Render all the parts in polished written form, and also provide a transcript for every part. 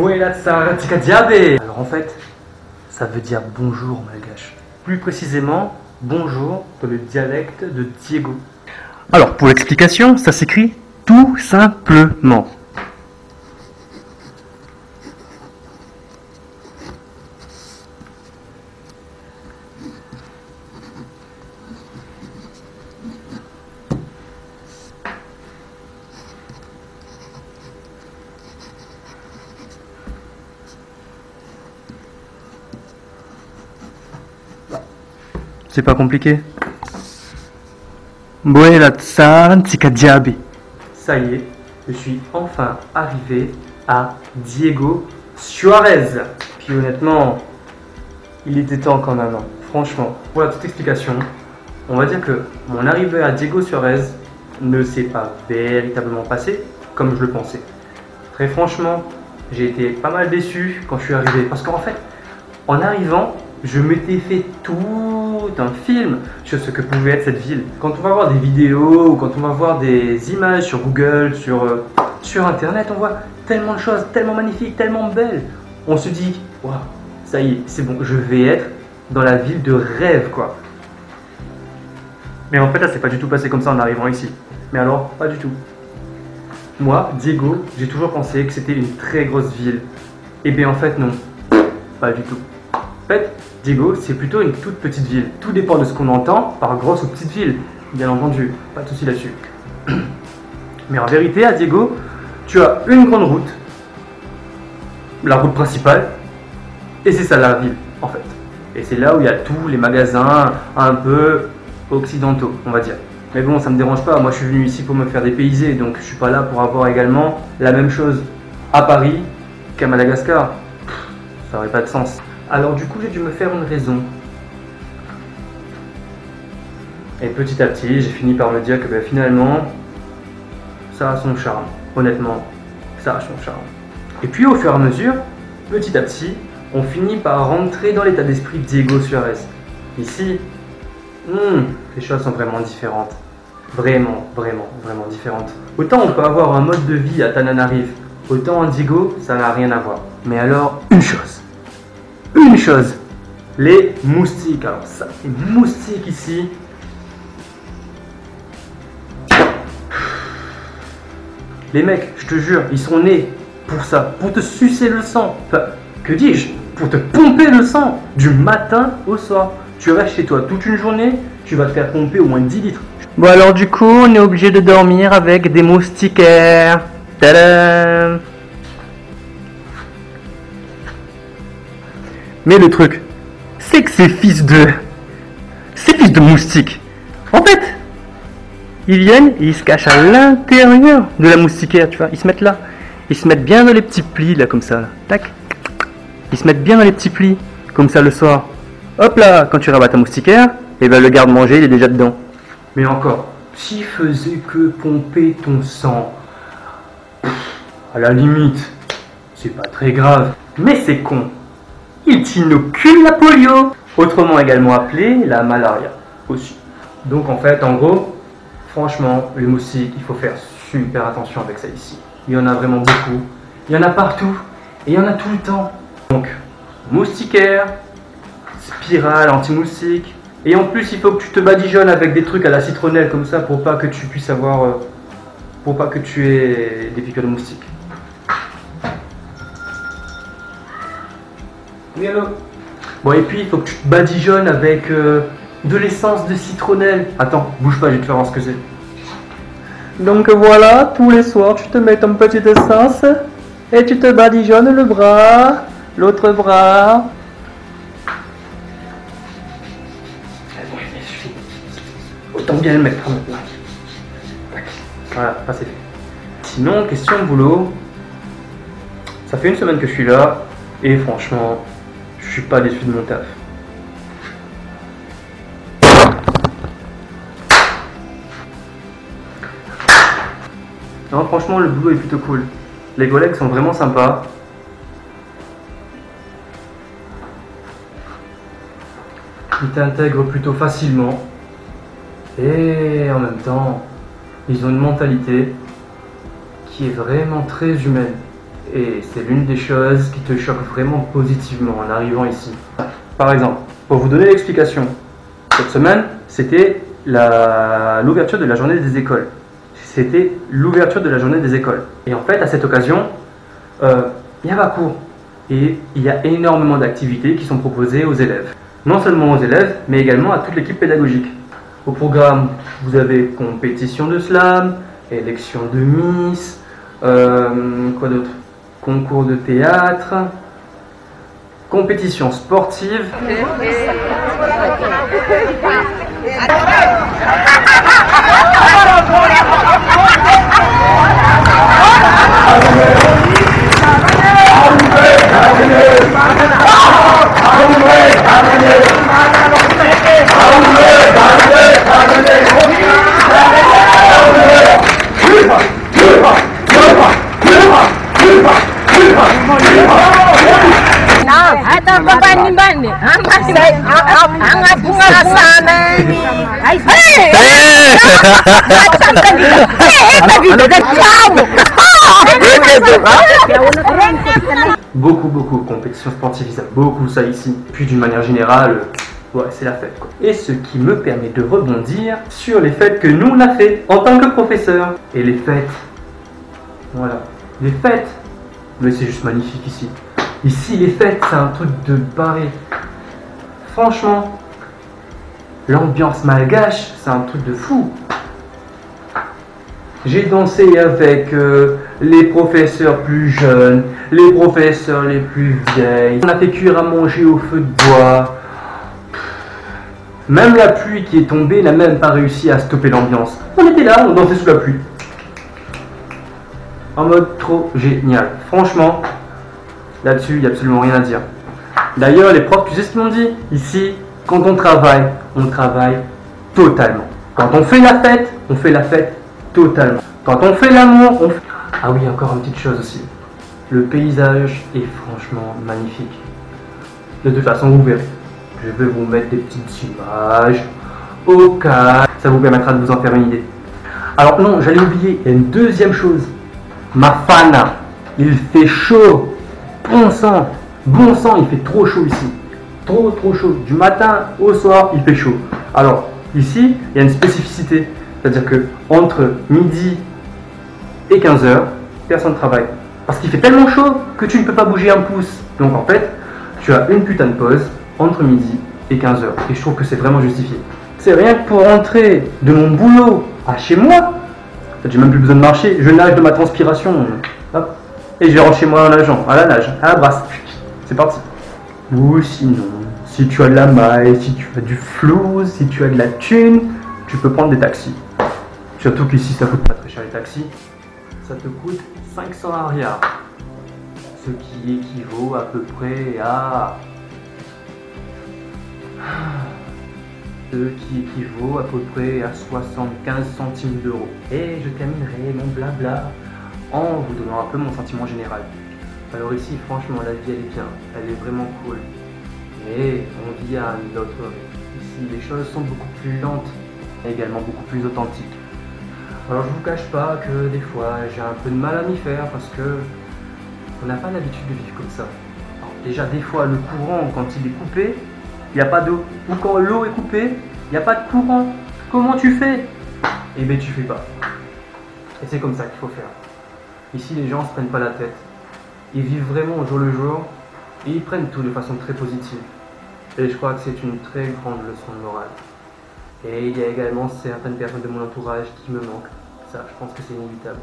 Buena Tsara Tikadiabe. Alors en fait, ça veut dire bonjour malgache. Plus précisément, bonjour dans le dialecte de Diego. Alors pour l'explication, ça s'écrit tout simplement. C'est pas compliqué. Buena Tsara Tikadiabe. Ça y est, je suis enfin arrivé à Diego Suarez. Puis honnêtement, il était temps qu'en un an. Franchement, pour la petite explication, on va dire que mon arrivée à Diego Suarez ne s'est pas véritablement passée comme je le pensais. Très franchement, j'ai été pas mal déçu quand je suis arrivé. Parce qu'en fait, en arrivant, je m'étais fait tout un film sur ce que pouvait être cette ville. Quand on va voir des vidéos ou quand on va voir des images sur Google, sur Internet, on voit tellement de choses, tellement magnifiques, tellement belles. On se dit, waouh, ça y est, c'est bon, je vais être dans la ville de rêve, quoi. Mais en fait, ça s'est pas du tout passé comme ça en arrivant ici. Mais alors, pas du tout. Moi, Diego, j'ai toujours pensé que c'était une très grosse ville. Et bien en fait, non, pas du tout. En fait, Diego, c'est plutôt une toute petite ville. Tout dépend de ce qu'on entend par grosse ou petite ville, bien entendu, pas de souci là-dessus. Mais en vérité, à Diego, tu as une grande route, la route principale, et c'est ça la ville, en fait. Et c'est là où il y a tous les magasins un peu occidentaux, on va dire. Mais bon, ça me dérange pas, moi je suis venu ici pour me faire dépayser, donc je suis pas là pour avoir également la même chose à Paris qu'à Madagascar. Ça aurait pas de sens. Alors du coup, j'ai dû me faire une raison. Et petit à petit, j'ai fini par me dire que finalement, ça a son charme. Honnêtement, ça a son charme. Et puis au fur et à mesure, petit à petit, on finit par rentrer dans l'état d'esprit de Diego Suarez. Ici, les choses sont vraiment différentes. Vraiment, vraiment, vraiment différentes. Autant on peut avoir un mode de vie à Tananarive, autant en Diego, ça n'a rien à voir. Mais alors, une chose, les moustiques. Alors ça, les moustiques ici, les mecs, je te jure, ils sont nés pour ça, pour te sucer le sang. Enfin, que dis-je, pour te pomper le sang du matin au soir. Tu restes chez toi toute une journée, tu vas te faire pomper au moins 10 litres. Bon alors du coup, on est obligé de dormir avec des moustiquaires. Tadam! Mais le truc, c'est que ces fils de moustiques, en fait, ils viennent et ils se cachent à l'intérieur de la moustiquaire, tu vois. Ils se mettent là. Ils se mettent bien dans les petits plis, là, comme ça. Là. Tac. Ils se mettent bien dans les petits plis, comme ça, le soir. Hop là, quand tu rabats ta moustiquaire, et ben le garde-manger, il est déjà dedans. Mais encore, s'il faisait que pomper ton sang, à la limite, c'est pas très grave. Mais c'est con. Il t'inocule la polio, autrement également appelée la malaria aussi. Donc en fait, en gros, franchement, les moustiques, il faut faire super attention avec ça ici. Il y en a vraiment beaucoup, il y en a partout, et il y en a tout le temps. Donc, moustiquaire, spirale anti-moustique, et en plus il faut que tu te badigeonnes avec des trucs à la citronnelle comme ça pour pas que tu puisses avoir, pour pas que tu aies des piqûres de moustiques. Oui, allô? Bon, et puis il faut que tu te badigeonnes avec de l'essence de citronnelle. Attends, bouge pas, je vais te faire voir ce que c'est. Donc voilà, tous les soirs tu te mets ton petit essence et tu te badigeonnes le bras, l'autre bras. Autant bien le mettre maintenant. Voilà, ça c'est fait. Sinon, question de boulot. Ça fait une semaine que je suis là et franchement, je suis pas déçu de mon taf. Non, franchement, le boulot est plutôt cool. Les collègues sont vraiment sympas. Ils t'intègrent plutôt facilement. Et en même temps, ils ont une mentalité qui est vraiment très humaine. Et c'est l'une des choses qui te choque vraiment positivement en arrivant ici. Par exemple, pour vous donner l'explication, cette semaine, c'était l'ouverture de la journée des écoles. C'était l'ouverture de la journée des écoles. Et en fait, à cette occasion, il y a pas cours. Et il y a énormément d'activités qui sont proposées aux élèves. Non seulement aux élèves, mais également à toute l'équipe pédagogique. Au programme, vous avez compétition de slam, élection de Miss, quoi d'autre? Concours de théâtre, compétition sportive. Beaucoup de compétitions sportives, ils aiment beaucoup ça ici. Puis d'une manière générale, ouais, c'est la fête quoi. Et ce qui me permet de rebondir sur les fêtes que nous on a fait en tant que professeur. Et les fêtes, voilà, les fêtes, mais c'est juste magnifique ici. Ici les fêtes c'est un truc de barré. Franchement, l'ambiance malgache c'est un truc de fou. J'ai dansé avec les professeurs plus jeunes, les professeurs les plus vieilles. On a fait cuire à manger au feu de bois. Même la pluie qui est tombée n'a même pas réussi à stopper l'ambiance. On était là, on dansait sous la pluie. En mode trop génial. Franchement, là-dessus, il n'y a absolument rien à dire. D'ailleurs, les profs, tu sais ce qu'ils m'ont dit? Ici, quand on travaille totalement. Quand on fait la fête totalement. Quand on fait l'amour, on fait... Ah oui, encore une petite chose aussi. Le paysage est franchement magnifique. De toute façon, vous verrez. Je vais vous mettre des petites images au cas. Ça vous permettra de vous en faire une idée. Alors non, j'allais oublier, il y a une deuxième chose. Ma fana, il fait chaud. Bon sang, il fait trop chaud ici. Trop chaud. Du matin au soir, il fait chaud. Alors, ici, il y a une spécificité. C'est-à-dire que entre midi et 15h, personne ne travaille. Parce qu'il fait tellement chaud que tu ne peux pas bouger un pouce. Donc en fait, tu as une putain de pause entre midi et 15h. Et je trouve que c'est vraiment justifié. C'est rien que pour rentrer de mon boulot à chez moi. En fait, j'ai même plus besoin de marcher. Je nage de ma transpiration. Hop. Et je rentre chez moi en nageant. À la nage, à la brasse. C'est parti. Ou sinon, si tu as de la maille, si tu as du flou, si tu as de la thune, tu peux prendre des taxis. Surtout qu'ici ça coûte pas très cher les taxis. Ça te coûte 500 arrières. Ce qui équivaut à peu près à... à 75 centimes d'euros. Et je terminerai mon blabla en vous donnant un peu mon sentiment général. Alors ici, franchement, la vie elle est bien, elle est vraiment cool. Mais on vit à un autre rythme. Ici, les choses sont beaucoup plus lentes et également beaucoup plus authentiques. Alors je vous cache pas que des fois j'ai un peu de mal à m'y faire parce que on n'a pas l'habitude de vivre comme ça. Alors, déjà des fois le courant quand il est coupé, il n'y a pas d'eau. Ou quand l'eau est coupée, il n'y a pas de courant. Comment tu fais? Eh bien tu fais pas. Et c'est comme ça qu'il faut faire. Ici les gens se prennent pas la tête. Ils vivent vraiment au jour le jour et ils prennent tout de façon très positive. Et je crois que c'est une très grande leçon de morale. Et il y a également certaines personnes de mon entourage qui me manquent. Ça, je pense que c'est inévitable.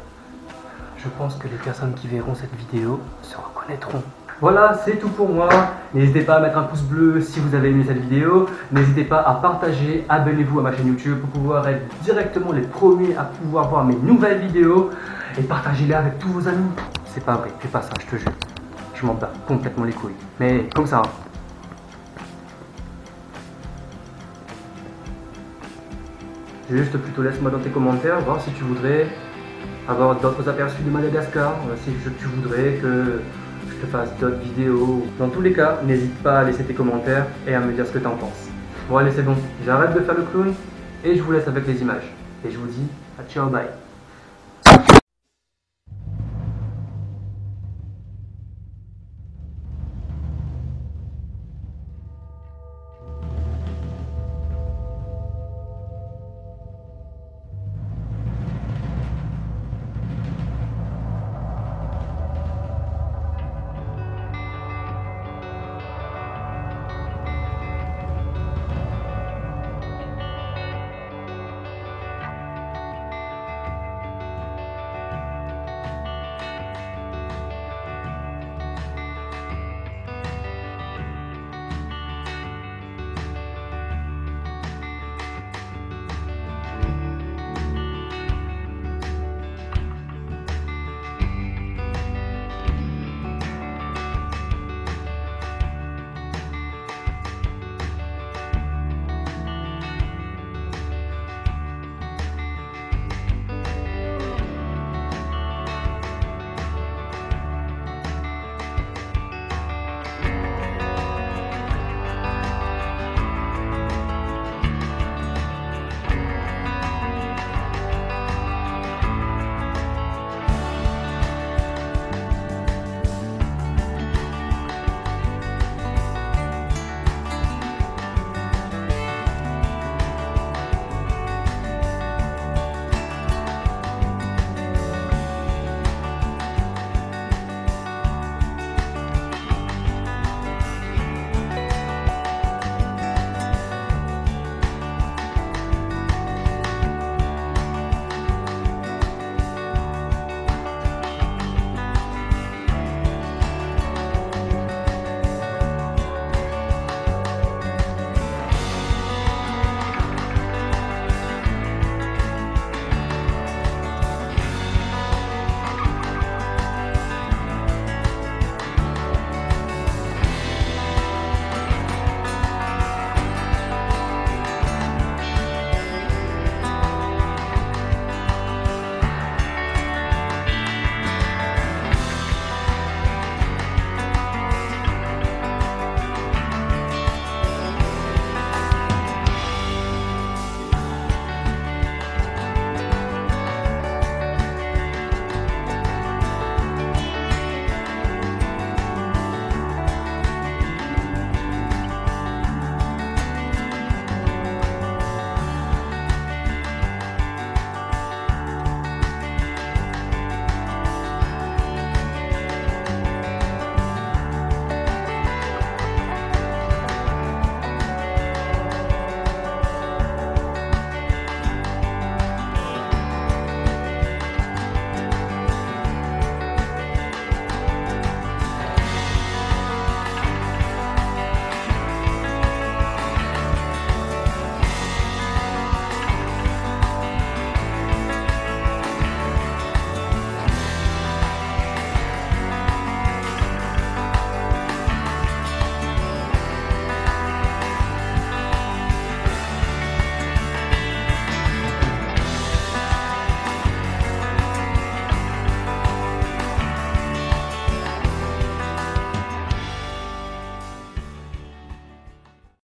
Je pense que les personnes qui verront cette vidéo se reconnaîtront. Voilà, c'est tout pour moi. N'hésitez pas à mettre un pouce bleu si vous avez aimé cette vidéo. N'hésitez pas à partager, abonnez-vous à ma chaîne YouTube pour pouvoir être directement les premiers à pouvoir voir mes nouvelles vidéos. Et partagez-les avec tous vos amis. C'est pas vrai, fais pas ça, je te jure. Je m'en bats complètement les couilles. Mais comme ça. Juste plutôt laisse-moi dans tes commentaires, voir si tu voudrais avoir d'autres aperçus de Madagascar, si tu voudrais que je te fasse d'autres vidéos. Dans tous les cas, n'hésite pas à laisser tes commentaires et à me dire ce que tu en penses. Bon allez c'est bon, j'arrête de faire le clown et je vous laisse avec les images. Et je vous dis à ciao bye.